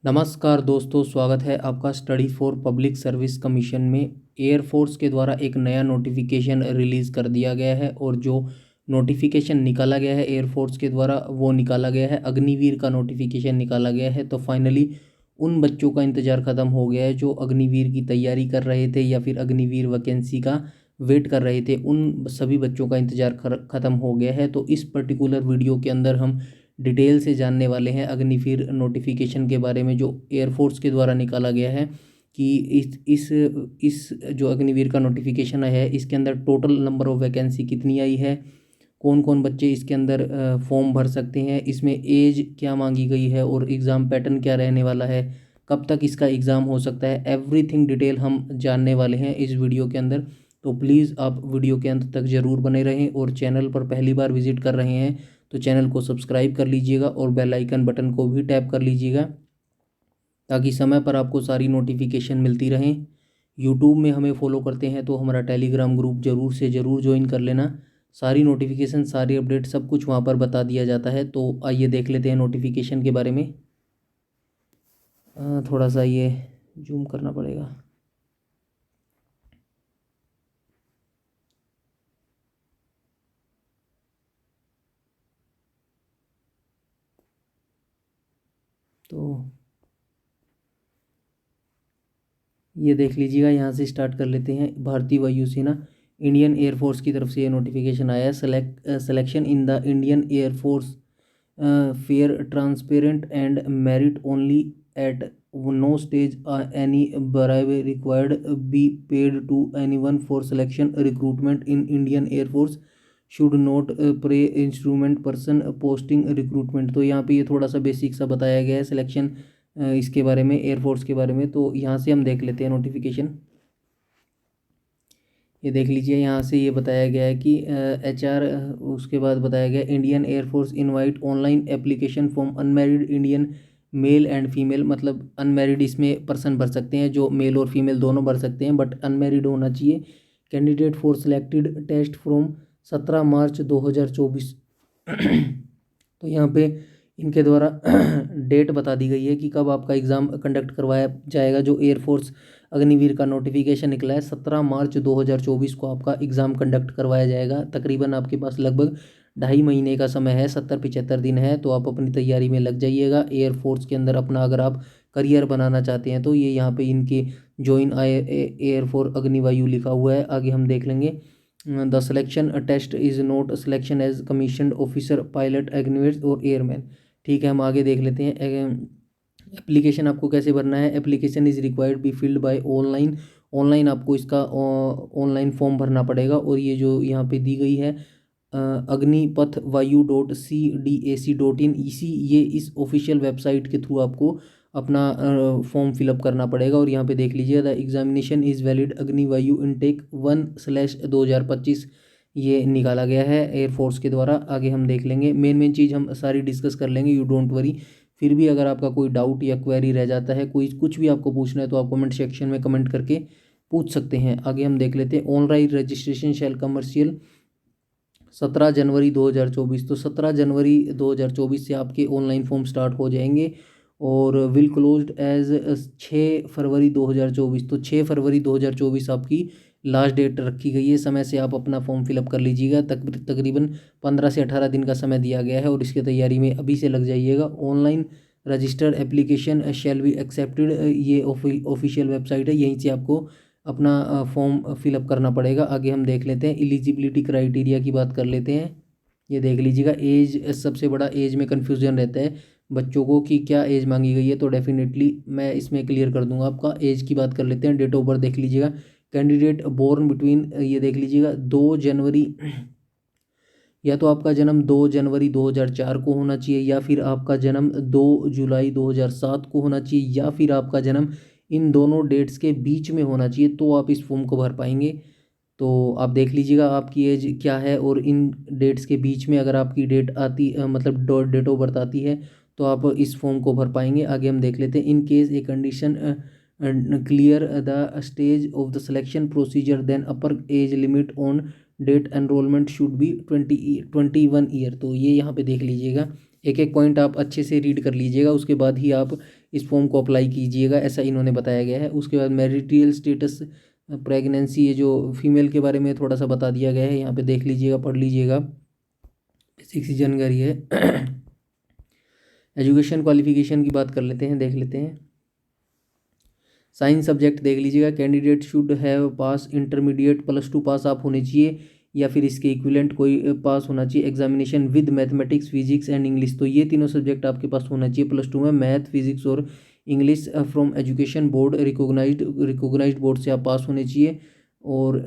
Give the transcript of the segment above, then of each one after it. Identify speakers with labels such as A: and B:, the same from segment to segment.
A: नमस्कार दोस्तों, स्वागत है आपका study for public service commission में। एयरफोर्स के द्वारा एक नया नोटिफिकेशन रिलीज़ कर दिया गया है और जो नोटिफिकेशन निकाला गया है एयरफोर्स के द्वारा वो निकाला गया है, अग्निवीर का नोटिफिकेशन निकाला गया है। तो फाइनली उन बच्चों का इंतज़ार ख़त्म हो गया है जो अग्निवीर की तैयारी कर रहे थे या फिर अग्निवीर वैकेंसी का वेट कर रहे थे। उन सभी बच्चों का इंतज़ार ख़त्म हो गया है। तो इस पर्टिकुलर वीडियो के अंदर हम डिटेल से जानने वाले हैं अग्निवीर नोटिफिकेशन के बारे में जो एयरफोर्स के द्वारा निकाला गया है कि इस जो अग्निवीर का नोटिफिकेशन है इसके अंदर टोटल नंबर ऑफ़ वैकेंसी कितनी आई है, कौन कौन बच्चे इसके अंदर फॉर्म भर सकते हैं, इसमें एज क्या मांगी गई है और एग्ज़ाम पैटर्न क्या रहने वाला है, कब तक इसका एग्ज़ाम हो सकता है, एवरीथिंग डिटेल हम जानने वाले हैं इस वीडियो के अंदर। तो प्लीज़ आप वीडियो के अंत तक ज़रूर बने रहें और चैनल पर पहली बार विजिट कर रहे हैं तो चैनल को सब्सक्राइब कर लीजिएगा और बेल आइकन बटन को भी टैप कर लीजिएगा ताकि समय पर आपको सारी नोटिफिकेशन मिलती रहें। यूट्यूब में हमें फॉलो करते हैं तो हमारा टेलीग्राम ग्रुप ज़रूर से ज़रूर ज्वाइन कर लेना। सारी नोटिफिकेशन, सारी अपडेट, सब कुछ वहाँ पर बता दिया जाता है। तो आइए देख लेते हैं नोटिफिकेशन के बारे में। थोड़ा सा ये जूम करना पड़ेगा। तो ये देख लीजिएगा, यहाँ से स्टार्ट कर लेते हैं। भारतीय वायुसेना इंडियन एयरफोर्स की तरफ से ये नोटिफिकेशन आया है। Selection in the Indian air force fair, transparent and merit only at no stage any bribe required be paid to anyone for selection. Recruitment in Indian air force should not pray instrument person posting recruitment. तो यहाँ पे ये थोड़ा सा basic सा बताया गया है सिलेक्शन इसके बारे में, एयरफोर्स के बारे में। तो यहाँ से हम देख लेते हैं नोटिफिकेशन। ये देख लीजिए, यहाँ से ये बताया गया है कि HR, उसके बाद बताया गया Indian air force invite online application form unmarried Indian male and female. मतलब अनमैरिड इसमें पर्सन भर सकते हैं, जो मेल और फीमेल दोनों भर सकते हैं, बट अनमैरिड होना चाहिए। Candidate for selected test from 17 March 2024। तो यहाँ पे इनके द्वारा डेट बता दी गई है कि कब आपका एग्ज़ाम कंडक्ट करवाया जाएगा। जो एयरफोर्स अग्निवीर का नोटिफिकेशन निकला है 17 मार्च 2024 को आपका एग्ज़ाम कंडक्ट करवाया जाएगा। तकरीबन आपके पास लगभग 2.5 महीने का समय है, 70-75 दिन है। तो आप अपनी तैयारी में लग जाइएगा एयरफोर्स के अंदर अपना, अगर आप करियर बनाना चाहते हैं तो। ये यहाँ पे इनके ज्वाइन एयरफोर्स अग्निवायु लिखा हुआ है। आगे हम देख लेंगे। The selection test is not selection as commissioned officer, pilot, Agniveers और एयरमैन। ठीक है, हम आगे देख लेते हैं। एप्लीकेशन आपको कैसे भरना है। Application is required be filled by online. Online आपको इसका ऑनलाइन फॉर्म भरना पड़ेगा। और ये जो यहाँ पे दी गई है अग्निपथ वायु .cdac.in, इस ऑफिशियल वेबसाइट के थ्रू आपको अपना फॉर्म फिलअप करना पड़ेगा। और यहाँ पे देख लीजिए, the examination is valid Agnivayu intake 1/2025 ये निकाला गया है एयरफोर्स के द्वारा। आगे हम देख लेंगे, मेन चीज़ हम सारी डिस्कस कर लेंगे, यू डोंट वरी। फिर भी अगर आपका कोई डाउट या क्वेरी रह जाता है, कोई कुछ भी आपको पूछना है, तो आप कमेंट सेक्शन में कमेंट करके पूछ सकते हैं। आगे हम देख लेते हैं। ऑनलाइन रजिस्ट्रेशन शैल कमर्शियल 17 जनवरी 2024। तो 17 जनवरी 2024 से आपके ऑनलाइन फॉर्म स्टार्ट हो जाएंगे और विल क्लोज्ड एज 6 फरवरी 2024। तो 6 फरवरी 2024 आपकी लास्ट डेट रखी गई है। समय से आप अपना फॉर्म फिलअप कर लीजिएगा। तकरीबन 15 से 18 दिन का समय दिया गया है और इसकी तैयारी में अभी से लग जाइएगा। Online registered application shall be accepted, ये ऑफिशियल वेबसाइट है, यहीं से आपको अपना फॉर्म फिलअप करना पड़ेगा। आगे हम देख लेते हैं, एलिजिबिलिटी क्राइटेरिया की बात कर लेते हैं। ये देख लीजिएगा, एज सबसे बड़ा एज में कन्फ्यूजन रहता है बच्चों को कि क्या एज मांगी गई है। तो डेफिनेटली मैं इसमें क्लियर कर दूंगा आपका। एज की बात कर लेते हैं। डेट ऑफ बर्थ देख लीजिएगा, कैंडिडेट बोर्न बिटवीन, ये देख लीजिएगा 2 जनवरी, या तो आपका जन्म 2 जनवरी 2004 को होना चाहिए, या फिर आपका जन्म 2 जुलाई 2007 को होना चाहिए, या फिर आपका जन्म इन दोनों डेट्स के बीच में होना चाहिए, तो आप इस फॉर्म को भर पाएंगे। तो आप देख लीजिएगा आपकी एज क्या है और इन डेट्स के बीच में अगर आपकी डेट आती मतलब डेट ऑफ बर्थ आती है तो आप इस फॉर्म को भर पाएंगे। आगे हम देख लेते हैं। In case a condition clear the stage of the selection procedure then upper age limit on date enrolment should be 21 year. तो ये यहाँ पे देख लीजिएगा, एक एक पॉइंट आप अच्छे से रीड कर लीजिएगा, उसके बाद ही आप इस फॉर्म को अप्लाई कीजिएगा, ऐसा इन्होंने बताया गया है। उसके बाद मैरिटल स्टेटस, प्रेगनेंसी, ये जो फीमेल के बारे में थोड़ा सा बता दिया गया है, यहाँ पे देख लीजिएगा, पढ़ लीजिएगा, बेसिक सी जानकारी है। एजुकेशन क्वालिफिकेशन की बात कर लेते हैं, देख लेते हैं। साइंस सब्जेक्ट देख लीजिएगा, candidate should have pass intermediate, +2 पास आप होने चाहिए या फिर इसके इक्विवेलेंट कोई पास होना चाहिए examination with mathematics, physics and English. तो ये तीनों सब्जेक्ट आपके पास होना चाहिए +2 में, मैथ, फिजिक्स और English from education board, recognised board से आप पास होने चाहिए। और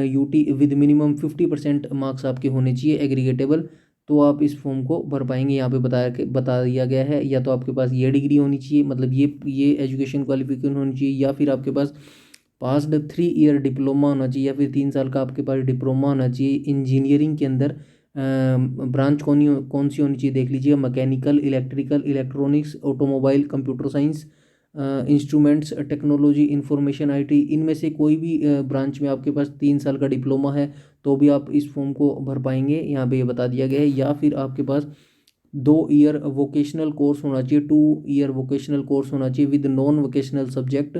A: यूटी विद मिनिमम 50% मार्क्स आपके होने चाहिए एग्रीगेटेबल, तो आप इस फॉर्म को भर पाएंगे। यहाँ पे बता दिया गया है, या तो आपके पास ये डिग्री होनी चाहिए, मतलब ये एजुकेशन क्वालिफिकेशन होनी चाहिए, या फिर आपके पास पास्ड 3 ईयर डिप्लोमा होना चाहिए, या फिर 3 साल का आपके पास डिप्लोमा होना चाहिए इंजीनियरिंग के अंदर। ब्रांच कौन सी होनी चाहिए देख लीजिएगा, mechanical, electrical, electronics, automobile, computer science, instruments technology, information IT, इनमें से कोई भी ब्रांच में आपके पास 3 साल का डिप्लोमा है तो भी आप इस फॉर्म को भर पाएंगे, यहाँ पे ये बता दिया गया है। या फिर आपके पास 2 ईयर वोकेशनल कोर्स होना चाहिए, 2 ईयर वोकेशनल कोर्स होना चाहिए with non vocational subject,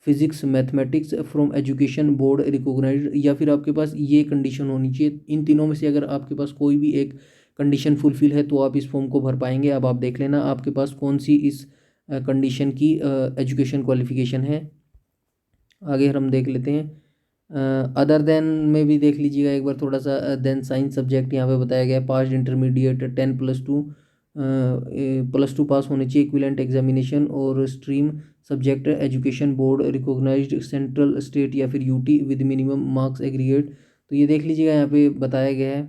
A: physics, mathematics from education board recognised, या फिर आपके पास ये कंडीशन होनी चाहिए। इन तीनों में से अगर आपके पास कोई भी एक कंडीशन फुलफिल है तो आप इस फॉर्म को भर पाएंगे। अब आप देख लेना आपके पास कौन सी इस कंडीशन की एजुकेशन क्वालिफिकेशन है। आगे हम देख लेते हैं, अदर देन में भी देख लीजिएगा एक बार थोड़ा सा। देन साइंस सब्जेक्ट यहाँ पे बताया गया है, पास इंटरमीडिएट 10+2, +2 पास होने चाहिए, इक्विवेलेंट एग्जामिनेशन, और stream subject education board recognised central, state या फिर UT with minimum marks aggregate. तो ये देख लीजिएगा यहाँ पे बताया गया है।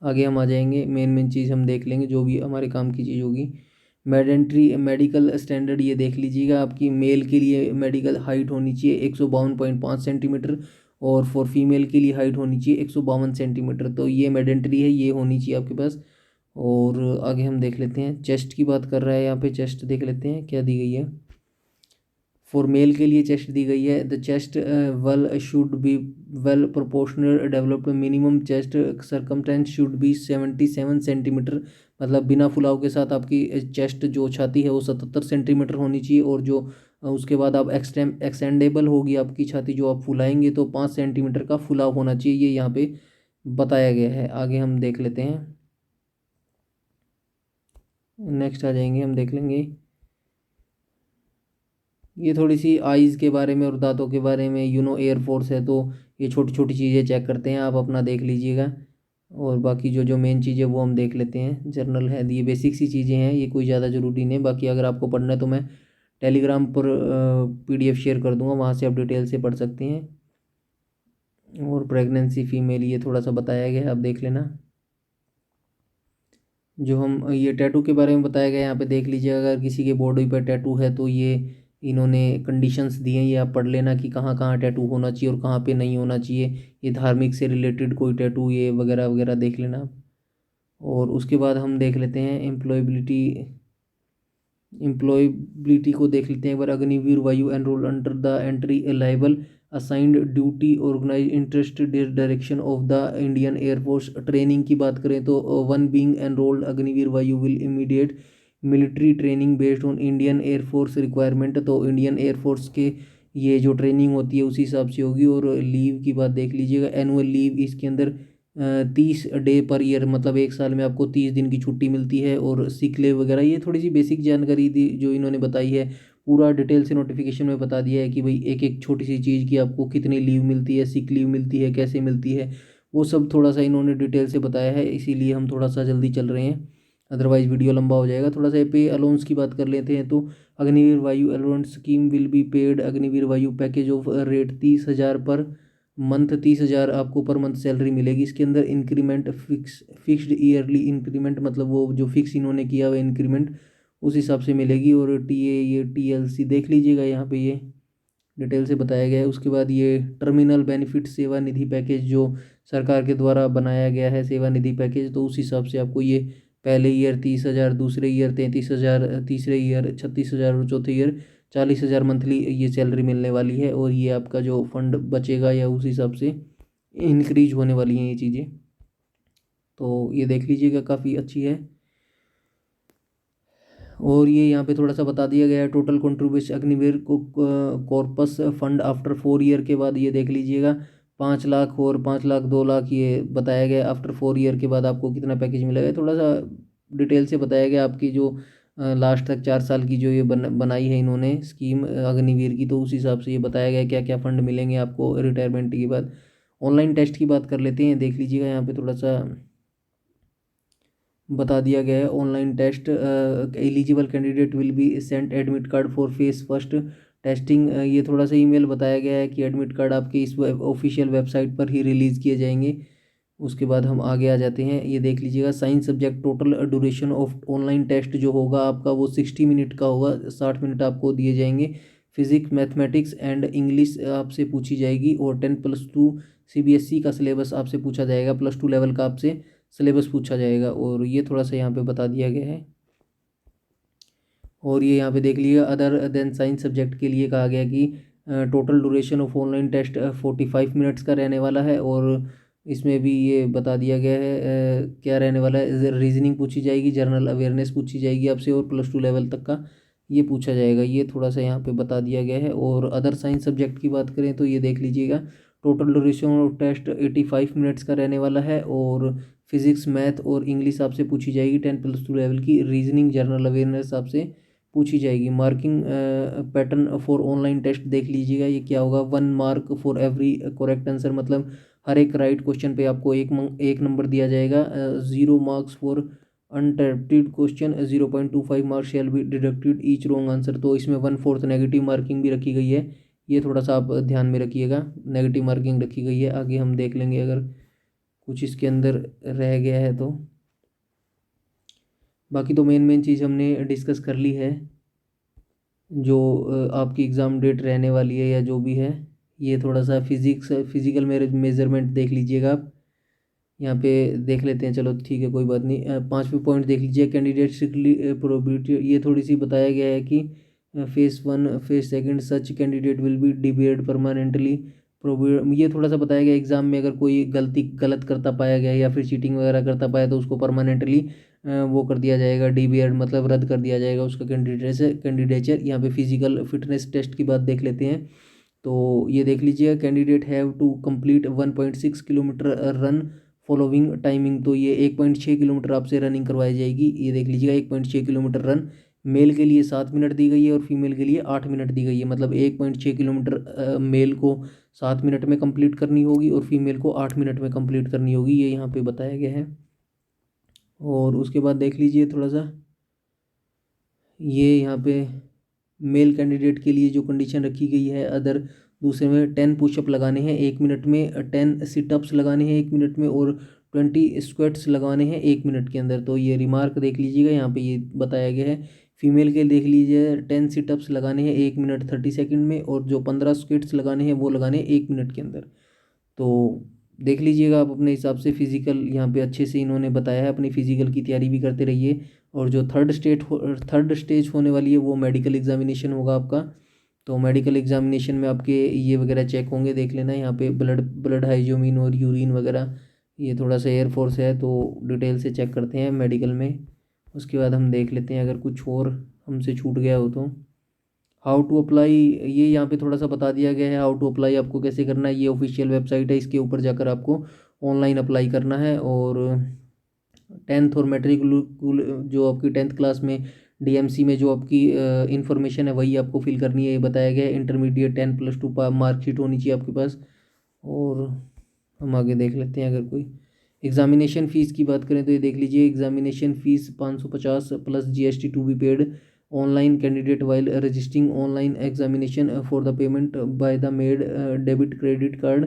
A: आगे हम आ जाएंगे, मेन चीज़ हम देख लेंगे जो भी हमारे काम की चीज़ होगी। मेडिकल स्टैंडर्ड ये देख लीजिएगा, आपकी मेल के लिए मेडिकल हाइट होनी चाहिए 152.5 सेंटीमीटर, और फॉर फीमेल के लिए हाइट होनी चाहिए 152 सेंटीमीटर। तो ये मेडेंट्री है, ये होनी चाहिए आपके पास। और आगे हम देख लेते हैं, चेस्ट की बात कर रहा है यहाँ पे, चेस्ट देख लेते हैं क्या दी गई है। फॉर मेल के लिए चेस्ट दी गई है, the chest well should be well proportional developed, minimum chest circumference should be 77 centimetre, मतलब बिना फुलाव के साथ आपकी चेस्ट जो छाती है वो 77 सेंटीमीटर होनी चाहिए। और जो उसके बाद आप एक्सटेंडेबल होगी आपकी छाती, जो आप फुलाएंगे तो 5 सेंटीमीटर का फुलाव होना चाहिए, ये यहाँ पे बताया गया है। आगे हम देख लेते हैं, नेक्स्ट आ जाएंगे, हम देख लेंगे ये थोड़ी सी आइज़ के बारे में और दांतों के बारे में। एयरफोर्स है तो ये छोटी छोटी चीज़ें चेक करते हैं, आप अपना देख लीजिएगा। और बाकी जो जो मेन चीज़ है वो हम देख लेते हैं, जर्नल है, ये बेसिक सी चीज़ें हैं, ये कोई ज़्यादा ज़रूरी नहीं है। बाकी अगर आपको पढ़ना है तो मैं टेलीग्राम पर PDF शेयर कर दूंगा, वहाँ से आप डिटेल से पढ़ सकते हैं। और प्रेगनेंसी फीमेल ये थोड़ा सा बताया गया है, आप देख लेना। जो हम ये टैटू के बारे में बताया गया है यहाँ पे देख लीजिए, अगर किसी के बॉडी पर टैटू है तो ये इन्होंने कंडीशंस दिए हैं, ये आप पढ़ लेना कि कहाँ कहाँ टैटू होना चाहिए और कहाँ पे नहीं होना चाहिए। ये धार्मिक से रिलेटेड कोई टैटू ये वगैरह वगैरह देख लेना आप। और उसके बाद हम देख लेते हैं एम्प्लॉयबिलिटी को देख लेते हैं एक बार। Agniveer Vayu enrol under the entry liable assigned duty organise interest direction of the Indian air force. Training की बात करें तो one being enrolled Agniveer Vayu will immediate military training based on Indian air force requirement. तो इंडियन एयरफोर्स के ये जो ट्रेनिंग होती है उसी हिसाब से होगी। और लीव की बात देख लीजिएगा, एनुअल लीव इसके अंदर 30 डे पर ईयर, मतलब एक साल में आपको 30 दिन की छुट्टी मिलती है। और सिक लीव वगैरह ये थोड़ी सी बेसिक जानकारी दी जो इन्होंने बताई है, पूरा डिटेल से नोटिफिकेशन में बता दिया है कि भाई एक एक छोटी सी चीज़ की आपको कितनी लीव मिलती है, सिक लीव मिलती है, कैसे मिलती है, वो सब थोड़ा सा इन्होंने डिटेल से बताया है। इसीलिए हम थोड़ा सा जल्दी चल रहे हैं, अदरवाइज वीडियो लंबा हो जाएगा। थोड़ा सा पे अलाउंस की बात कर लेते हैं तो अग्निवीर वायु allowance scheme will be paid Agniveer वायु package of rate 30,000 per month, 30,000 आपको पर मंथ सैलरी मिलेगी। इसके अंदर इंक्रीमेंट फिक्स्ड ईयरली इंक्रीमेंट, मतलब वो जो फिक्स इन्होंने किया हुआ इंक्रीमेंट उस हिसाब से मिलेगी। और ये TLC देख लीजिएगा, यहाँ पे ये डिटेल से बताया गया है। उसके बाद ये टर्मिनल बेनिफिट सेवा निधि पैकेज जो सरकार के द्वारा बनाया गया है सेवा निधि पैकेज, तो उस हिसाब से आपको ये पहले ईयर 30,000, दूसरे ईयर 33,000, तीसरे ईयर 36,000 और चौथे ईयर 40,000 मंथली ये सैलरी मिलने वाली है। और ये आपका जो फंड बचेगा या उस हिसाब से इंक्रीज होने वाली हैं ये चीज़ें, तो ये देख लीजिएगा काफ़ी अच्छी है। और ये यहाँ पे थोड़ा सा बता दिया गया है टोटल कंट्रीब्यूशन अग्निवीर को कॉर्पस फंड आफ्टर 4 ईयर के बाद, ये देख लीजिएगा 5 लाख और 5 लाख 2 लाख, ये बताया गया आफ्टर 4 ईयर के बाद आपको कितना पैकेज मिलेगा। थोड़ा सा डिटेल से बताया गया आपकी जो लास्ट तक 4 साल की जो ये बनाई है इन्होंने स्कीम अग्निवीर की, तो उस हिसाब से ये बताया गया क्या क्या फंड मिलेंगे आपको रिटायरमेंट के बाद। ऑनलाइन टेस्ट की बात कर लेते हैं, देख लीजिएगा यहाँ पे थोड़ा सा बता दिया गया है। Online test eligible candidate will be sent admit card for phase first testing, ये थोड़ा सा ईमेल बताया गया है कि एडमिट कार्ड आपके इस ऑफिशियल वेबसाइट पर ही रिलीज़ किए जाएंगे। उसके बाद हम आगे आ जाते हैं, ये देख लीजिएगा science subject total duration of online test जो होगा आपका वो 60 मिनट का होगा, 60 मिनट आपको दिए जाएंगे। फिजिक्स मैथमेटिक्स एंड इंग्लिश आपसे पूछी जाएगी और 10+2 CBSE का सिलेबस आपसे पूछा जाएगा, +2 लेवल का आपसे सिलेबस पूछा जाएगा। और ये थोड़ा सा यहाँ पे बता दिया गया है। और ये यहाँ पे देख लीजिए अदर देन साइंस सब्जेक्ट के लिए कहा गया कि total duration of online test 45 minutes का रहने वाला है। और इसमें भी ये बता दिया गया है क्या रहने वाला है, रीजनिंग पूछी जाएगी, जनरल अवेयरनेस पूछी जाएगी आपसे और +2 लेवल तक का ये पूछा जाएगा, ये थोड़ा सा यहाँ पे बता दिया गया है। और अदर साइंस सब्जेक्ट की बात करें तो ये देख लीजिएगा total duration of test 85 minutes का रहने वाला है। और फिजिक्स मैथ और इंग्लिश आपसे पूछी जाएगी 10+2 लेवल की, रीजनिंग जनरल अवेयरनेस आपसे पूछी जाएगी। Marking pattern for online test देख लीजिएगा ये क्या होगा, 1 mark for every correct answer, मतलब हर एक राइट क्वेश्चन पे आपको एक नंबर दिया जाएगा। 0 marks for unattempted question, 0.25 marks shall be deducted each wrong answer, तो इसमें 1/4 नेगेटिव मार्किंग भी रखी गई है, ये थोड़ा सा आप ध्यान में रखिएगा, नेगेटिव मार्किंग रखी गई है। आगे हम देख लेंगे अगर कुछ इसके अंदर रह गया है तो। बाकी तो मेन चीज़ हमने डिस्कस कर ली है, जो आपकी एग्ज़ाम डेट रहने वाली है या जो भी है। ये थोड़ा सा फिजिकल मेजरमेंट देख लीजिएगा आप, यहाँ पे देख लेते हैं, चलो ठीक है कोई बात नहीं। 5वें पॉइंट देख लीजिए कैंडिडेट प्रोबेबिलिटी, ये थोड़ी सी बताया गया है कि phase 1 phase 2 such candidate will be debarred permanently. ये थोड़ा सा बताया गया एग्जाम में अगर कोई गलत करता पाया गया या फिर चीटिंग वगैरह करता पाया तो उसको परमानेंटली वो कर दिया जाएगा, डिबेयर्ड मतलब रद्द कर दिया जाएगा उसका कैंडिडेचर। यहाँ पे फिजिकल फिटनेस टेस्ट की बात देख लेते हैं, तो ये देख लीजिएगा candidate have to complete 1.6 kilometre run following timing, तो ये 1.6 किलोमीटर आपसे रनिंग करवाई जाएगी। ये देख लीजिएगा 1.6 किलोमीटर रन, मेल के लिए 7 मिनट दी गई है और फीमेल के लिए 8 मिनट दी गई है, मतलब 1.6 किलोमीटर मेल को 7 मिनट में कंप्लीट करनी होगी और फीमेल को 8 मिनट में कंप्लीट करनी होगी, ये यहाँ पे बताया गया है। और उसके बाद देख लीजिए थोड़ा सा, ये यहाँ पे मेल कैंडिडेट के लिए जो कंडीशन रखी गई है अदर, दूसरे में 10 पुशअप लगाने हैं 1 मिनट में, 10 सिटअप्स लगाने हैं 1 मिनट में और 20 स्क्वाट्स लगाने हैं 1 मिनट के अंदर। तो ये रिमार्क देख लीजिएगा यहाँ पे ये बताया गया है। फीमेल के देख लीजिए 10 सिटअप्स लगाने हैं 1 मिनट 30 सेकेंड में और जो 15 स्क्वाट्स लगाने हैं वो लगाने हैं 1 मिनट के अंदर। तो देख लीजिएगा आप अपने हिसाब से, फिजिकल यहाँ पे अच्छे से इन्होंने बताया है, अपनी फिजिकल की तैयारी भी करते रहिए। और जो थर्ड स्टेज होने वाली है वो मेडिकल एग्जामिनेशन होगा आपका, तो मेडिकल एग्जामिनेशन में आपके ये वगैरह चेक होंगे, देख लेना यहाँ पे ब्लड हाइजोमिन और यूरिन वगैरह, ये थोड़ा सा एयरफोर्स है तो डिटेल से चेक करते हैं मेडिकल में। उसके बाद हम देख लेते हैं अगर कुछ और हमसे छूट गया हो तो। हाउ टू अप्लाई, ये यहाँ पे थोड़ा सा बता दिया गया है हाउ टू अप्लाई आपको कैसे करना है, ये ऑफिशियल वेबसाइट है, इसके ऊपर जाकर आपको ऑनलाइन अप्लाई करना है। और 10th और मैट्रिक जो आपकी 10th क्लास में DMC में जो आपकी इंफॉर्मेशन है वही आपको फिल करनी है, ये बताया गया है। इंटरमीडिएट 10+2 मार्कशीट होनी चाहिए आपके पास। और हम आगे देख लेते हैं अगर कोई एग्जामिनेशन फ़ीस की बात करें तो ये देख लीजिए examination fees 550 plus GST to be paid online candidate while registering online examination for the payment by the made debit credit card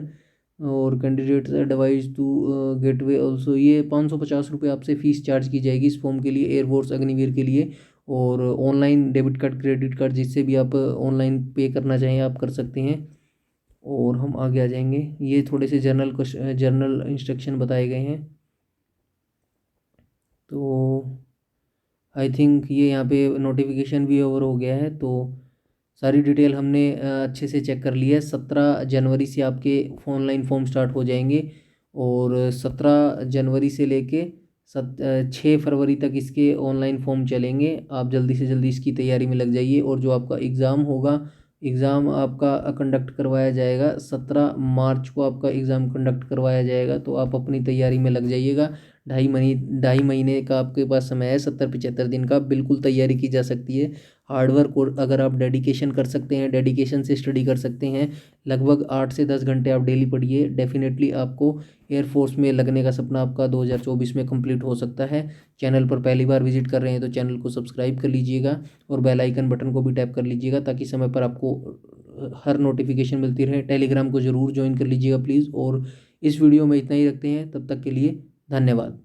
A: और candidates advise to gateway also, ये 550 रुपये आपसे फ़ीस चार्ज की जाएगी इस फॉर्म के लिए, एयरफोर्स अग्निवीर के लिए। और online debit card credit card जिससे भी आप ऑनलाइन पे करना चाहें आप कर सकते हैं। और हम आगे आ जाएंगे, ये थोड़े से जर्नल इंस्ट्रक्शन बताए गए हैं, तो आई थिंक ये यहाँ पे नोटिफिकेशन भी ओवर हो गया है। तो सारी डिटेल हमने अच्छे से चेक कर ली है। 17 जनवरी से आपके ऑनलाइन फॉर्म स्टार्ट हो जाएंगे और 17 जनवरी से लेके 6 फरवरी तक इसके ऑनलाइन फॉर्म चलेंगे। आप जल्दी से जल्दी इसकी तैयारी में लग जाइए। और जो आपका एग्ज़ाम होगा, एग्ज़ाम आपका कंडक्ट करवाया जाएगा 17 मार्च को, आपका एग्ज़ाम कंडक्ट करवाया जाएगा। तो आप अपनी तैयारी में लग जाइएगा। 2.5 महीने का आपके पास समय है, 70-75 दिन का। बिल्कुल तैयारी की जा सकती है। हार्डवर्क और अगर आप डेडिकेशन कर सकते हैं, डेडिकेशन से स्टडी कर सकते हैं, लगभग 8 से 10 घंटे आप डेली पढ़िए, डेफिनेटली आपको एयरफोर्स में लगने का सपना आपका 2024 में कंप्लीट हो सकता है। चैनल पर पहली बार विजिट कर रहे हैं तो चैनल को सब्सक्राइब कर लीजिएगा और बेल आइकन बटन को भी टैप कर लीजिएगा, ताकि समय पर आपको हर नोटिफिकेशन मिलती रहे। टेलीग्राम को ज़रूर ज्वाइन कर लीजिएगा प्लीज़। और इस वीडियो में इतना ही रखते हैं, तब तक के लिए धन्यवाद।